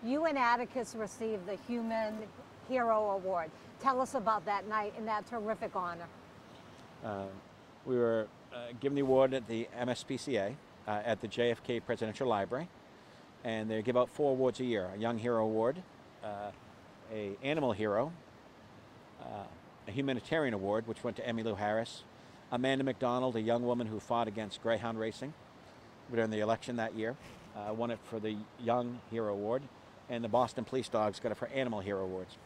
You and Atticus received the Human Hero Award. Tell us about that night and that terrific honor. We were given the award at the MSPCA at the JFK Presidential Library, and they give out 4 awards a year: a Young Hero Award, a Animal Hero, a Humanitarian Award, which went to Emmylou Harris, Amanda McDonald, a young woman who fought against Greyhound racing during the election that year, won it for the Young Hero Award, and the Boston Police Dogs got it for Animal Hero Awards.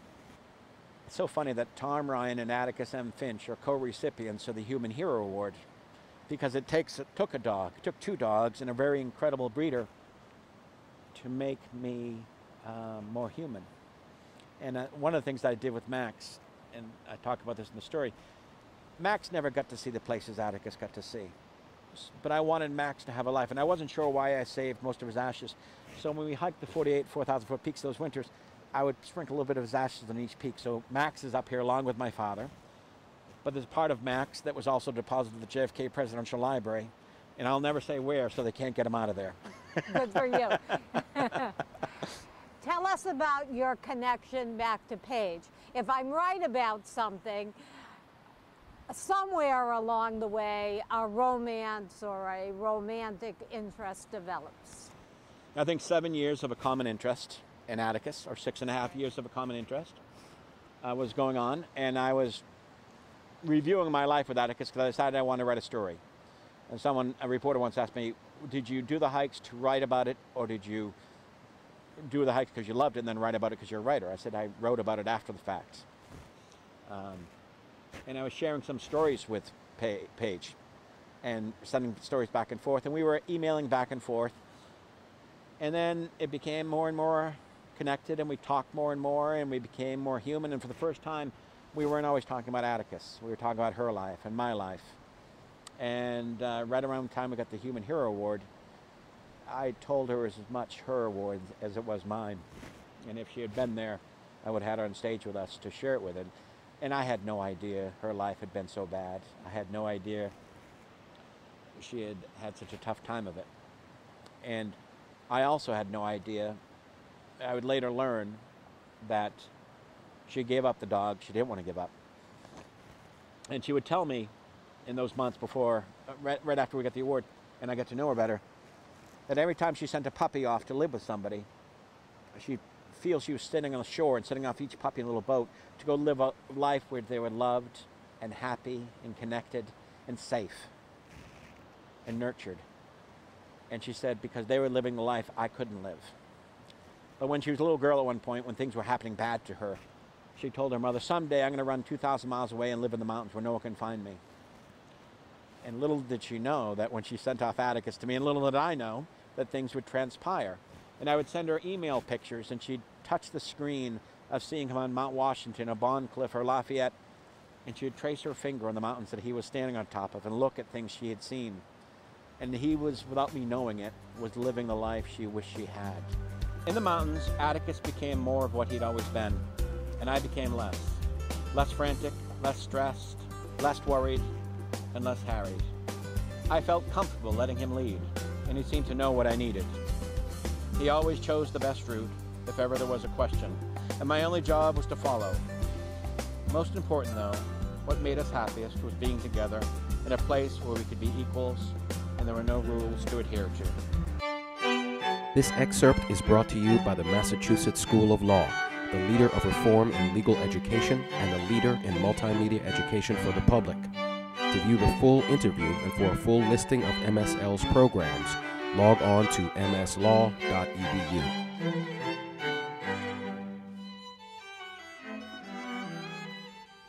It's so funny that Tom Ryan and Atticus M. Finch are co-recipients of the Human Hero Award, because it took 2 dogs and a very incredible breeder to make me more human. And one of the things that I did with Max, and I talk about this in the story, Max never got to see the places Atticus got to see. But I wanted Max to have a life, and I wasn't sure why I saved most of his ashes. So when we hiked the 4,000-foot peaks those winters, I would sprinkle a little bit of his ashes on each peak. So Max is up here along with my father. But there's part of Max that was also deposited at the JFK Presidential Library, and I'll never say where, so they can't get him out of there. Good for you. Tell us about your connection back to Paige. If I'm right about something, somewhere along the way, a romance or a romantic interest develops. I think 7 years of a common interest in Atticus, or 6.5 years of a common interest was going on, and I was reviewing my life with Atticus because I decided I wanted to write a story. And a reporter once asked me, did you do the hikes to write about it, or did you do the hikes because you loved it and then write about it because you're a writer? I said I wrote about it after the fact. And I was sharing some stories with Paige and sending stories back and forth, and we were emailing back and forth. And then it became more and more connected, and we talked more and more, and we became more human. And for the first time, we weren't always talking about Atticus. We were talking about her life and my life. And right around the time we got the Human Hero Award, I told her it was as much her award as it was mine. And if she had been there, I would have had her on stage with us to share it with her. And I had no idea her life had been so bad. I had no idea she had had such a tough time of it. And I also had no idea, I would later learn that she gave up the dog she didn't want to give up. And she would tell me in those months before, right after we got the award, and I got to know her better, that every time she sent a puppy off to live with somebody, she'd feel she was sitting on the shore and sending off each puppy in a little boat to go live a life where they were loved and happy and connected and safe and nurtured. And she said, because they were living the life I couldn't live. But when she was a little girl at one point, when things were happening bad to her, she told her mother, someday I'm going to run 2,000 miles away and live in the mountains where no one can find me. And little did she know that when she sent off Atticus to me, and little did I know, that things would transpire. And I would send her email pictures, and she'd touch the screen of seeing him on Mount Washington, or Bond Cliff, or Lafayette, and she'd trace her finger on the mountains that he was standing on top of and look at things she had seen. And he was, without me knowing it, was living the life she wished she had. In the mountains, Atticus became more of what he'd always been, and I became less. Less frantic, less stressed, less worried, and less harried. I felt comfortable letting him lead, and he seemed to know what I needed. He always chose the best route, if ever there was a question, and my only job was to follow. Most important, though, what made us happiest was being together in a place where we could be equals, and there were no rules to adhere to. This excerpt is brought to you by the Massachusetts School of Law, the leader of reform in legal education and a leader in multimedia education for the public. To view the full interview and for a full listing of MSL's programs, log on to mslaw.edu.